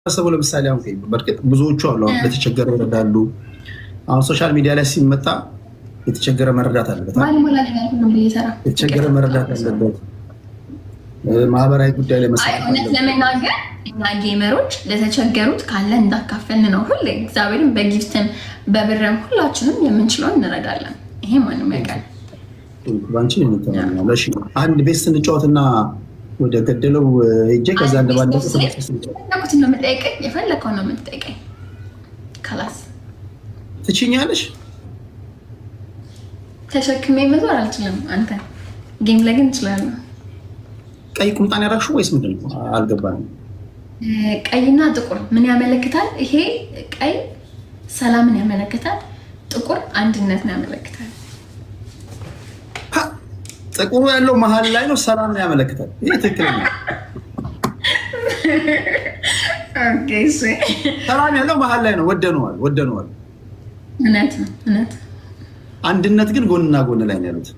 ሰው ለምሳሌ አሁን በርግጥ ብዙዎቹ አሉ ለተቸገረ ይረዳሉ። አሁን ሶሻል ሚዲያ ላይ ሲመጣ የተቸገረ መረዳት አለበት። የተቸገረ መረዳት አለበት። ማህበራዊ ጉዳይ ላይ መስራት እውነት ለመናገር እና ጌመሮች ለተቸገሩት ካለ እንዳካፈልን ነው። ሁሌ እግዚአብሔርን በጊፍትም በብርም ሁላችንም የምንችለው እንረዳለን። ይሄ ማንም ያውቃል። ባንቺ ነው። ለሺ አንድ ቤት ስንጫወትና ወደ ገደለው እጄ ከዛ እንደባለፈ ተመልሰት ነው የምጠይቀኝ። የፈለከው ነው የምትጠይቀኝ። ካላስ ትችኛለሽ። ተሸክሜ መዞር አልችልም። አንተ ጌም ላይ ግን እችላለሁ። ቀይ ቁምጣን ያደረግሽው ወይስ ምንድን ነው? አልገባኝም። ቀይና ጥቁር ምን ያመለክታል? ይሄ ቀይ ሰላምን ያመለክታል። ጥቁር አንድነትን ያመለክታል። ጥቁሩ ያለው መሀል ላይ ነው፣ ሰላምን ያመለክታል። ይሄ ትክክለኛ ሰላም ያለው መሀል ላይ ነው። ወደነዋል። እውነት ነው። አንድነት ግን ጎንና ጎን ላይ ነው ያሉት።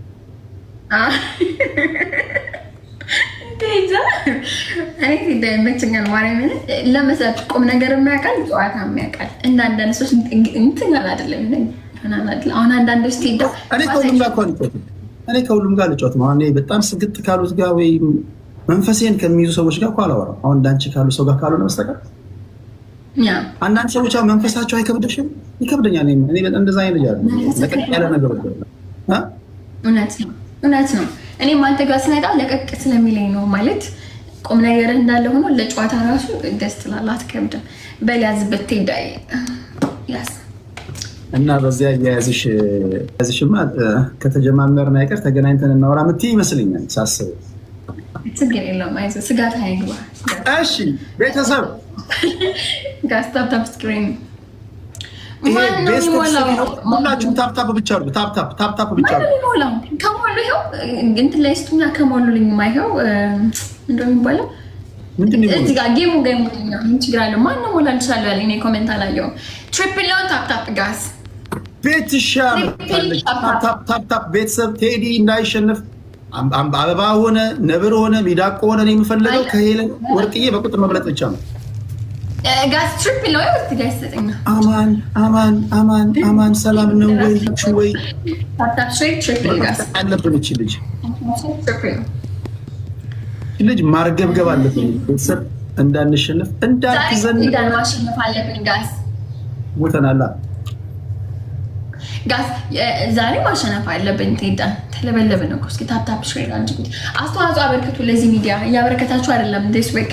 መችኛል ማርያምን ለመሳት ቁም ነገር የሚያውቃል፣ ጨዋታ የሚያውቃል። እንዳንዳንድ ሰዎች እንትናል አይደለም። አሁን አንዳንዶች ትሄዳ እኔ ከሁሉም ጋር ልጫወት ነው። በጣም ስግጥ ካሉት ጋር ወይም መንፈሴን ከሚይዙ ሰዎች ጋር እኮ አላወራም። አሁን እንዳንቺ ካሉ ሰው ጋር ካልሆነ በስተቀር አንዳንድ ሰዎች መንፈሳቸው አይከብደሽም? ይከብደኛል። እኔ በጣም እንደዛ አይነት ለቀቅ ያለ ነገር እውነት ነው። እኔ አንተ ጋር ስነጣ ለቀቅ ስለሚለኝ ነው። ማለት ቁም ነገር እንዳለ ሆኖ ለጨዋታ ራሱ ደስ ትላለህ፣ አትከብድም። በሊያዝበት ትሄዳይ እና በዚያ ያዝሽማ ከተጀማመርን አይቀር ተገናኝተን እናወራ የምትይ ይመስለኛል ሳስበው። ችግር የለውም፣ አይዞህ፣ ስጋት አይግባ። እሺ ቤተሰብ ጋስታፕ ስክሪን ሁላችሁም ታፕታፕ ብቻ አድርጉ። ታፕታፕ ብቻ አድርጉ። ከሞሉ ይኸው እንትን ላይ ስቱኛ ከሞሉልኝ ማይኸው እንደሚባለው እዚህ ጋር ጌሙ ችግር አለ። ማነው ሞላ ልቻለ ያለ እኔ ኮሜንት አላየሁም። ትሪፕል ነው ታፕታፕ ጋስ ታፕታፕ ቤተሰብ ቴዲ እንዳይሸንፍ አበባ ሆነ ነብር ሆነ ሚዳቆ ሆነ ነው የምፈልገው። ከሄለን ወርቅዬ በቁጥር መብለጥ ብቻ ነው። ጋስ ትሪፕል ነው ያስተኛ። አማን ሰላም ነው ወይ? ታፕታፕ ትሪፕል ጋስ አለብን። እቺ ልጅ ማርገብገብ አለብን። ቤተሰብ እንዳንሸንፍ እንዳትዘን ማሸነፍ አለብን። ጋስ ሞተናላ። ጋስ ዛሬ ማሸነፍ አለብን። ትሄዳን ተለበለብን እኮ። እስኪ ታፕታፕ ሼር አድርጉት። አስተዋጽኦ አበርክቱ ለዚህ ሚዲያ። እያበረከታችሁ አይደለም ዲስ ዊክ